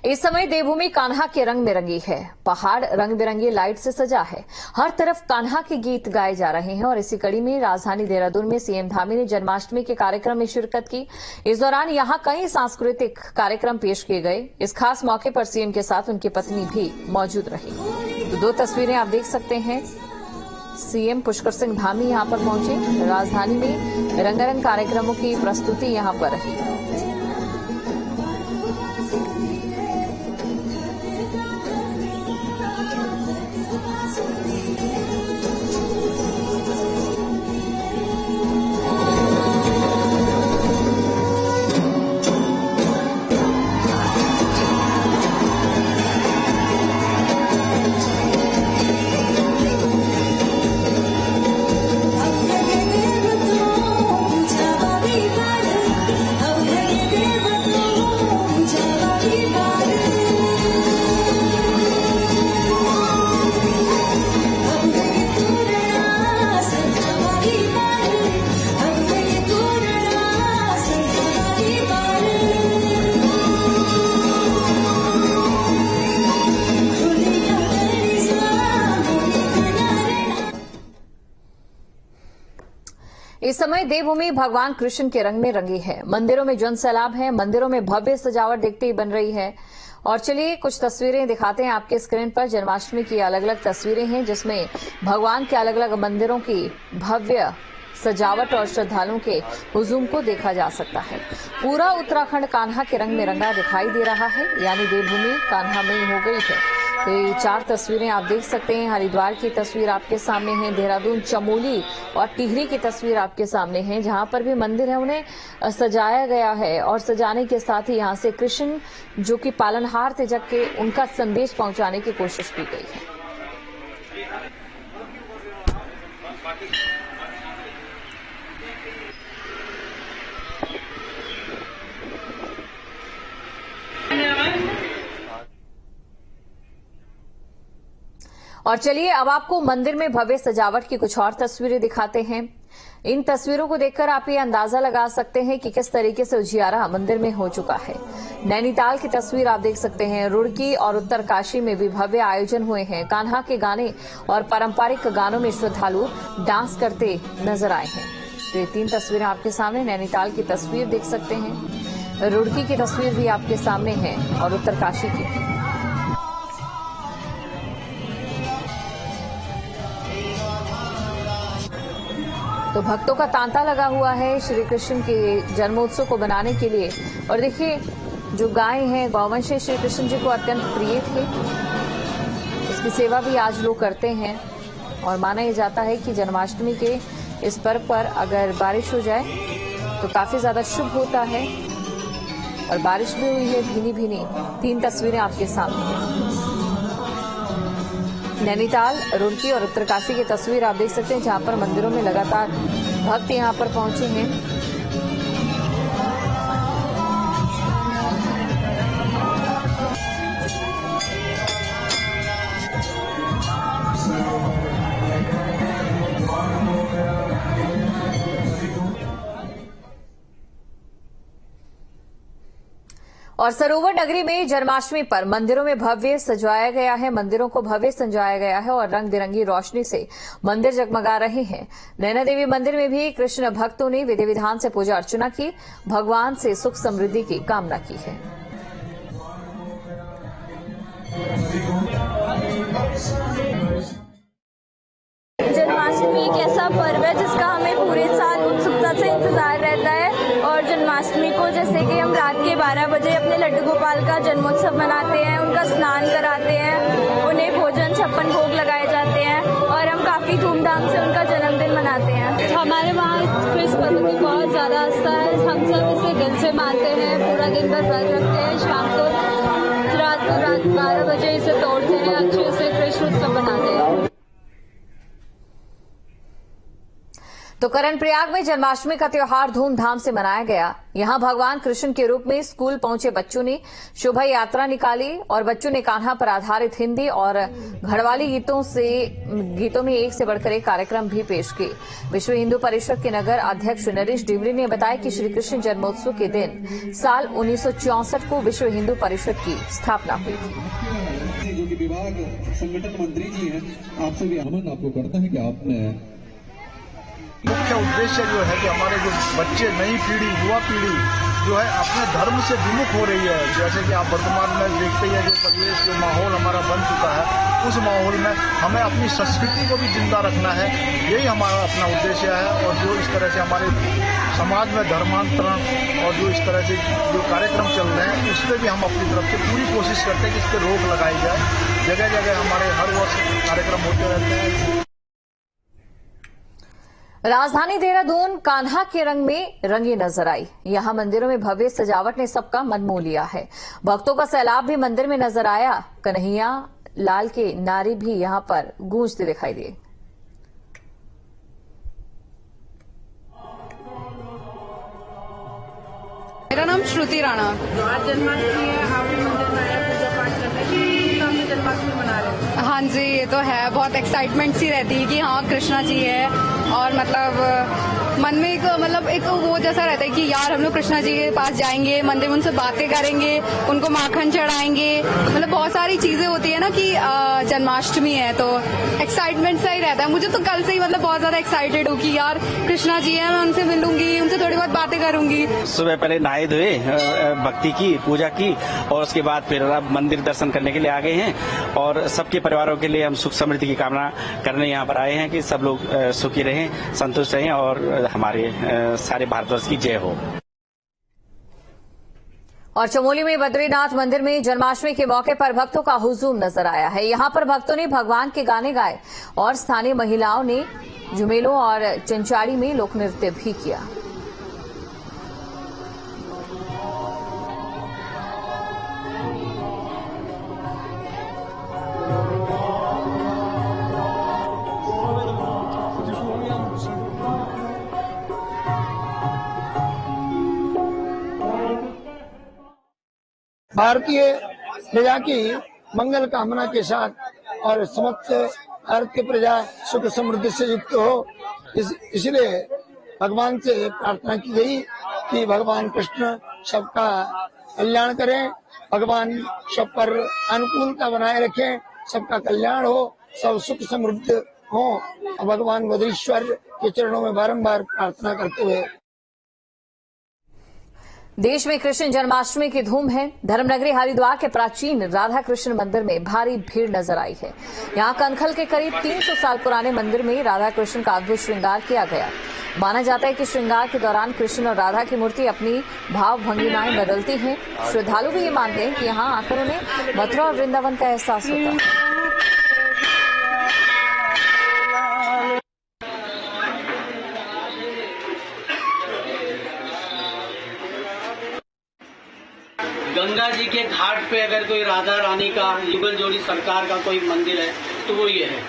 इस समय देवभूमि कान्हा के रंग में रंगी है। पहाड़ रंग बिरंगी लाइट से सजा है। हर तरफ कान्हा के गीत गाए जा रहे हैं और इसी कड़ी में राजधानी देहरादून में सीएम धामी ने जन्माष्टमी के कार्यक्रम में शिरकत की। इस दौरान यहां कई सांस्कृतिक कार्यक्रम पेश किए गए। इस खास मौके पर सीएम के साथ उनकी पत्नी भी मौजूद रही। तो 2 तस्वीरें आप देख सकते हैं। सीएम पुष्कर सिंह धामी यहां पर पहुंचे। राजधानी में रंगारंग कार्यक्रमों की प्रस्तुति यहां पर रही। इस समय देवभूमि भगवान कृष्ण के रंग में रंगी है। मंदिरों में जन सैलाब है। मंदिरों में भव्य सजावट देखते ही बन रही है। और चलिए कुछ तस्वीरें दिखाते हैं आपके स्क्रीन पर। जन्माष्टमी की अलग अलग तस्वीरें हैं जिसमें भगवान के अलग अलग मंदिरों की भव्य सजावट और श्रद्धालुओं के हुजूम को देखा जा सकता है। पूरा उत्तराखंड कान्हा के रंग में रंगा दिखाई दे रहा है, यानी देवभूमि कान्हा में हो गई है। तो ये 4 तस्वीरें आप देख सकते हैं। हरिद्वार की तस्वीर आपके सामने है। देहरादून, चमोली और टिहरी की तस्वीर आपके सामने है। जहां पर भी मंदिर है उन्हें सजाया गया है और सजाने के साथ ही यहां से कृष्ण जो कि पालनहार थे जग के, उनका संदेश पहुंचाने की कोशिश की गई है। और चलिए अब आपको मंदिर में भव्य सजावट की कुछ और तस्वीरें दिखाते हैं। इन तस्वीरों को देखकर आप ये अंदाजा लगा सकते हैं कि किस तरीके से उजियारा मंदिर में हो चुका है। नैनीताल की तस्वीर आप देख सकते हैं। रुड़की और उत्तरकाशी में भी भव्य आयोजन हुए हैं। कान्हा के गाने और पारंपरिक गानों में श्रद्धालु डांस करते नजर आए हैं। तो ये 3 तस्वीरें आपके सामने। नैनीताल की तस्वीर देख सकते हैं, रुड़की की तस्वीर भी आपके सामने है और उत्तरकाशी की। तो भक्तों का तांता लगा हुआ है श्री कृष्ण के जन्मोत्सव को बनाने के लिए। और देखिए जो गाय हैं, गौवंश श्री कृष्ण जी को अत्यंत प्रिय थे। इसकी सेवा भी आज लोग करते हैं और माना यह जाता है कि जन्माष्टमी के इस पर्व पर अगर बारिश हो जाए तो काफी ज्यादा शुभ होता है। और बारिश भी हुई है भीनी भीनी। 3 तस्वीरें आपके सामने हैं। नैनीताल, रुड़की और उत्तरकाशी की तस्वीर आप देख सकते हैं जहां पर मंदिरों में लगातार भक्त यहां पर पहुंचे हैं। और सरोवर नगरी में जन्माष्टमी पर मंदिरों में भव्य सजाया गया है। मंदिरों को भव्य सजाया गया है और रंग बिरंगी रोशनी से मंदिर जगमगा रहे हैं। नैना देवी मंदिर में भी कृष्ण भक्तों ने विधि विधान से पूजा अर्चना की, भगवान से सुख समृद्धि की कामना की है। जन्माष्टमी एक ऐसा पर्व है जिसका हमें पूरे साल उत्सुकता से इंतजार रहता है। और जन्माष्टमी को जैसे कि हम रात के 12 बजे अपने लड्डू गोपाल का जन्मोत्सव मनाते हैं, उनका स्नान कराते हैं, उन्हें भोजन 56 भोग लगाए जाते हैं और हम काफी धूमधाम से उनका जन्मदिन मनाते हैं। हमारे वहाँ कृष्ण पर्व की बहुत ज्यादा आस्था है। हम सब इसे दिल से मानते हैं, पूरा दिन भर व्रत रखते हैं, शाम को रात 12 बजे इसे तोड़ते हैं, अच्छे से कृष्ण उत्सव मनाते हैं। तो कर्णप्रयाग में जन्माष्टमी का त्योहार धूमधाम से मनाया गया। यहां भगवान कृष्ण के रूप में स्कूल पहुंचे बच्चों ने शोभा यात्रा निकाली और बच्चों ने कान्हा पर आधारित हिंदी और घड़वाली गीतों में एक से बढ़कर एक कार्यक्रम भी पेश किए। विश्व हिंदू परिषद के नगर अध्यक्ष नरेश डिमरी ने बताया कि श्री कृष्ण जन्मोत्सव के दिन साल 1964 को विश्व हिंदू परिषद की स्थापना हुई थी। जो कि विभाग संगठन मंत्री जी हैं, आपसे भी आह्वान आपको करता है कि आपने मुख्य उद्देश्य जो है कि हमारे जो बच्चे, नई पीढ़ी, युवा पीढ़ी जो है अपने धर्म से विमुख हो रही है। जैसे कि आप वर्तमान में देखते हैं जो परिवेश, जो माहौल हमारा बन चुका है, उस माहौल में हमें अपनी संस्कृति को भी जिंदा रखना है। यही हमारा अपना उद्देश्य है। और जो इस तरह से हमारे समाज में धर्मांतरण और जो इस तरह से जो कार्यक्रम चल रहे हैं, उस पर भी हम अपनी तरफ से पूरी कोशिश करते हैं कि इस पर रोक लगाई जाए। जगह जगह हमारे हर वर्ष कार्यक्रम होते रहते हैं। राजधानी देहरादून कान्हा के रंग में रंगी नजर आई। यहां मंदिरों में भव्य सजावट ने सबका मन मोह लिया है। भक्तों का सैलाब भी मंदिर में नजर आया। कन्हैया लाल के नारे भी यहां पर गूंजते दिखाई दिए। मेरा नाम श्रुति राणा। आज जन्माष्टमी है, आप मंदिर में आए पूजा पाठ करने के लिए, जन्माष्टमी मना रहे हैं। हाँ जी, ये तो है, बहुत एक्साइटमेंट सी रहती है कि हाँ कृष्णा जी है। और मतलब मन में एक वो जैसा रहता है कि यार हम लोग कृष्णा जी के पास जाएंगे, मंदिर में उनसे बातें करेंगे, उनको माखन चढ़ाएंगे। मतलब बहुत सारी चीजें होती है ना कि जन्माष्टमी है, तो एक्साइटमेंट सा ही रहता है। मुझे तो कल से ही मतलब बहुत ज्यादा एक्साइटेड हूँ कि यार कृष्णा जी है, मैं उनसे मिलूंगी, उनसे थोड़ी बहुत बातें करूंगी। सुबह पहले नहाए धोए, भक्ति की, पूजा की और उसके बाद फिर मंदिर दर्शन करने के लिए आ गए हैं। और सबके परिवारों के लिए हम सुख समृद्धि की कामना करने यहाँ पर आए हैं कि सब लोग सुखी रहें, संतुष्ट रहें और हमारे सारे भारतवर्ष की जय हो। और चमोली में बद्रीनाथ मंदिर में जन्माष्टमी के मौके पर भक्तों का हुजूम नजर आया है। यहां पर भक्तों ने भगवान के गाने गाए और स्थानीय महिलाओं ने झुमेलों और चंचाड़ी में लोक नृत्य भी किया। भारतीय प्रजा की मंगल कामना के साथ और समस्त भारतीय प्रजा सुख समृद्धि से युक्त हो, इसलिए भगवान से प्रार्थना की गई कि भगवान कृष्ण सबका कल्याण करें, भगवान सब पर अनुकूलता बनाए रखें, सबका कल्याण हो, सब सुख समृद्ध हो। भगवान बद्रीश्वर के चरणों में बारंबार प्रार्थना करते हुए देश में कृष्ण जन्माष्टमी की धूम है। धर्मनगरी हरिद्वार के प्राचीन राधा कृष्ण मंदिर में भारी भीड़ नजर आई है। यहां कनखल के करीब 300 साल पुराने मंदिर में राधा कृष्ण का अद्भुत श्रृंगार किया गया। माना जाता है कि श्रृंगार के दौरान कृष्ण और राधा की मूर्ति अपनी भाव भंगिमाएं बदलती हैं। श्रद्धालु भी ये मानते हैं कि यहां आकर उन्हें मथुरा और वृंदावन का एहसास होता है। गंगा जी के घाट पे अगर कोई राधा रानी का युगल जोड़ी सरकार का कोई मंदिर है तो वो ये है।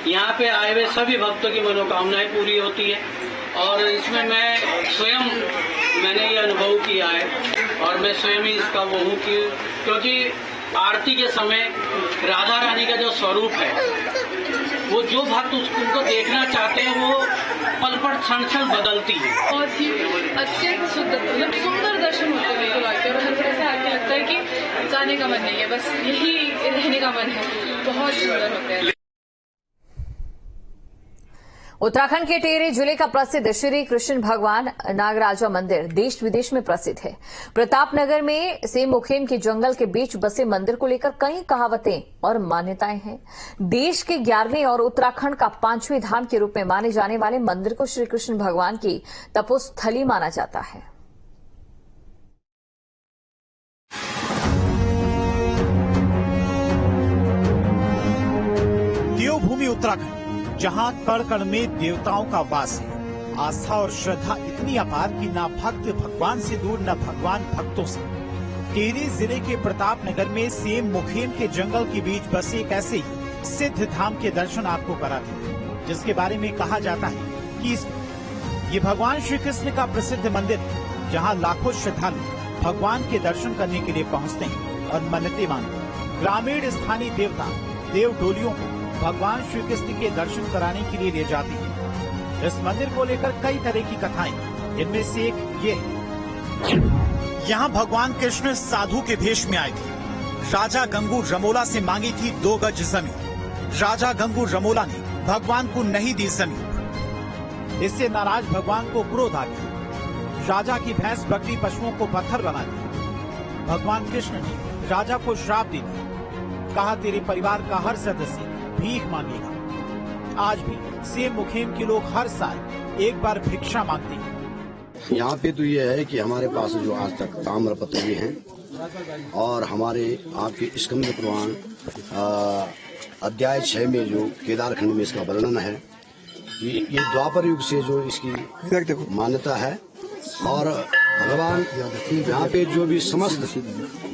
यहाँ पे आए हुए सभी भक्तों की मनोकामनाएं पूरी होती है। और इसमें मैंने ये अनुभव किया है और मैं स्वयं ही इसका वो हूँ कि क्योंकि आरती के समय राधा रानी का जो स्वरूप है, वो जो भक्त उनको देखना चाहते हैं वो पल पल क्षण क्षण बदलती है। बहुत ही अत्यंत सुंदर दर्शन होते हैं बिल्कुल आके, और हर तरह से आके लगता है कि जाने का मन नहीं है, बस यही रहने का मन है। बहुत सुंदर होते हैं। उत्तराखंड के टिहरी जिले का प्रसिद्ध श्री कृष्ण भगवान नागराजा मंदिर देश विदेश में प्रसिद्ध है। प्रतापनगर में सेम मुखेम के जंगल के बीच बसे मंदिर को लेकर कई कहावतें और मान्यताएं हैं। देश के 11वें और उत्तराखंड का 5वें धाम के रूप में माने जाने वाले मंदिर को श्री कृष्ण भगवान की तपोस्थली माना जाता है। देवभूमि उत्तराखंड, जहां कण कण में देवताओं का वास है। आस्था और श्रद्धा इतनी अपार कि ना भक्त भगवान से दूर, न भगवान भक्तों से। टिहरी जिले के प्रतापनगर में सेम मुखेम के जंगल के बीच बसे एक ऐसे ही सिद्ध धाम के दर्शन आपको कराते हैं, जिसके बारे में कहा जाता है कि इस ये भगवान श्री कृष्ण का प्रसिद्ध मंदिर है, जहाँ लाखों श्रद्धालु भगवान के दर्शन करने के लिए पहुँचते हैं और मन्नतें मांगते हैं। ग्रामीण स्थानीय देवता देव डोलियों को भगवान श्री कृष्ण के दर्शन कराने के लिए ले जाती है। इस मंदिर को लेकर कई तरह की कथाएं, इनमें से एक ये है। यहाँ भगवान कृष्ण साधु के भेष में आए थे। राजा गंगू रमोला से मांगी थी 2 गज जमीन। राजा गंगू रमोला ने भगवान को नहीं दी जमीन। इससे नाराज भगवान को क्रोध आ गया। राजा की भैंस बकरी पशुओं को पत्थर बना दिया। भगवान कृष्ण ने राजा को श्राप दे दिया। कहा, तेरे परिवार का हर सदस्य भीख मांगेगा। आज भी सेम मुखेम के लोग हर साल एक बार भिक्षा मांगते हैं। यहाँ पे तो ये है कि हमारे पास जो आज तक ताम्रपत्र भी हैं और हमारे आपके स्कंद पुराण अध्याय 6 में जो केदारखंड में इसका वर्णन है कि ये द्वापर युग से जो इसकी मान्यता है। और भगवान यहाँ पे जो भी समस्त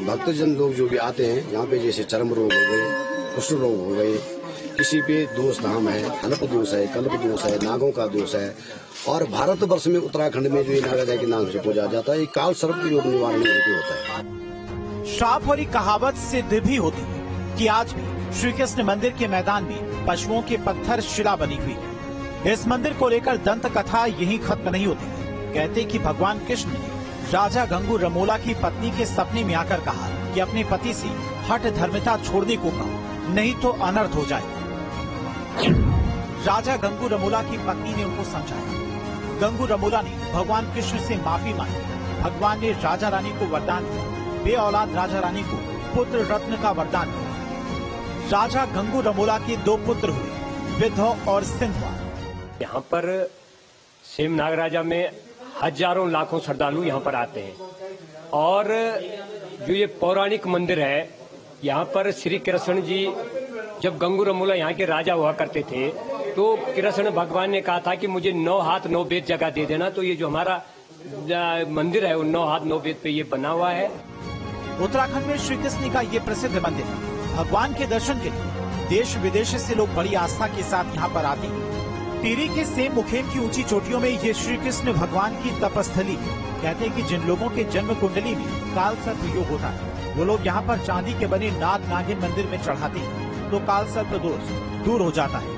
भक्तजन लोग जो भी आते हैं यहाँ पे, जैसे चर्म रोग हो गए, कुष्ठ रोग हो गए, किसी पे दोष धाम है, हलप दोष है, कल्प दोष है, नागों का दोष है। और भारतवर्ष में उत्तराखंड में जो नागाजाई के नाम से पूजा जाता है, ये काल सर्प योग निवारण हेतु होता है। श्राप और कहावत सिद्ध भी होती है कि आज भी श्री कृष्ण मंदिर के मैदान में पशुओं के पत्थर शिला बनी हुई है। इस मंदिर को लेकर दंत कथा यही खत्म नहीं होती। कहते कि भगवान कृष्ण ने राजा गंगू रमोला की पत्नी के सपने में आकर कहा कि अपने पति से हठ धर्मिता छोड़ने को कहो, नहीं तो अनर्थ हो जाए। राजा गंगू रमोला की पत्नी ने उनको समझाया। गंगू रमोला ने भगवान कृष्ण से माफी मांगी। भगवान ने राजा रानी को वरदान दिया। बे औलाद राजा रानी को पुत्र रत्न का वरदान दिया। राजा गंगू रमोला के 2 पुत्र हुए, विधौ और सिंधवा। यहाँ पर सेम नागराजा में हजारों लाखों श्रद्धालु यहाँ पर आते हैं। और जो ये पौराणिक मंदिर है, यहाँ पर श्री कृष्ण जी जब गंगू रमोला यहाँ के राजा हुआ करते थे, तो कृष्ण भगवान ने कहा था कि मुझे 9 हाथ 9 वेद जगह दे देना। तो ये जो हमारा मंदिर है वो 9 हाथ 9 वेद पे ये बना हुआ है। उत्तराखंड में श्री कृष्ण का ये प्रसिद्ध मंदिर भगवान के दर्शन के लिए देश विदेश से लोग बड़ी आस्था के साथ यहाँ पर आते हैं। टिहरी के सेम मुखेम की ऊंची चोटियों में ये श्री कृष्ण भगवान की तपस्थली है। कहते हैं कि जिन लोगों के जन्म कुंडली में काल सर्प योग होता है, वो लोग यहाँ पर चांदी के बने नाग नागिन मंदिर में चढ़ाते हैं, तो काल सर्प दोष दूर हो जाता है।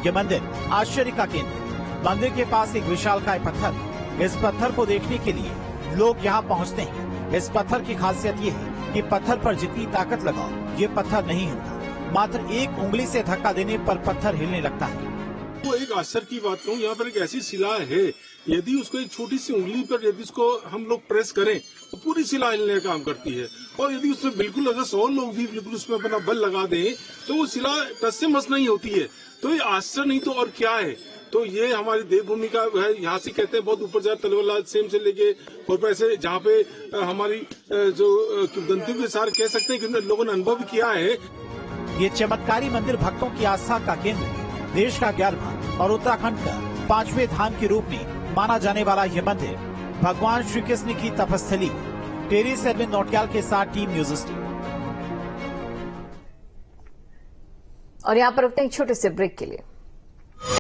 ये मंदिर आश्चर्य का केंद्र। मंदिर के पास एक विशालकाय पत्थर है। इस पत्थर को देखने के लिए लोग यहाँ पहुँचते हैं। इस पत्थर की खासियत ये है कि पत्थर पर जितनी ताकत लगाओ, ये पत्थर नहीं हिलता। मात्र एक उंगली से धक्का देने पर पत्थर हिलने लगता है। वो एक आश्चर्य की बात कहूँ, यहाँ पर एक ऐसी शिला है, यदि उसको एक छोटी सी उंगली पर यदि उसको हम लोग प्रेस करें तो पूरी शिला हिलने का काम करती है। और यदि उसमें बिल्कुल अगर 100 लोग भी बिल्कुल उसमें अपना बल लगा दें तो वो शिला टस से मस नहीं होती है। तो ये आश्चर्य नहीं तो और क्या है। तो ये हमारी देवभूमि का है। यहाँ से कहते हैं बहुत ऊपर जाए तलवाला सेम से लेके और पैसे, जहाँ पे हमारी जो गंतव्य के सार कह सकते हैं कि लोगों ने अनुभव किया है। ये चमत्कारी मंदिर भक्तों की आस्था का केंद्र है। देश का 11वां और उत्तराखंड का 5वें धाम के रूप में माना जाने वाला ये मंदिर भगवान श्री कृष्ण की तपस्थली। टिहरी से अरविंद नौटियाल के साथ टीम न्यूज़ 18। और यहाँ पर रुकते हैं एक छोटे से ब्रेक के लिए।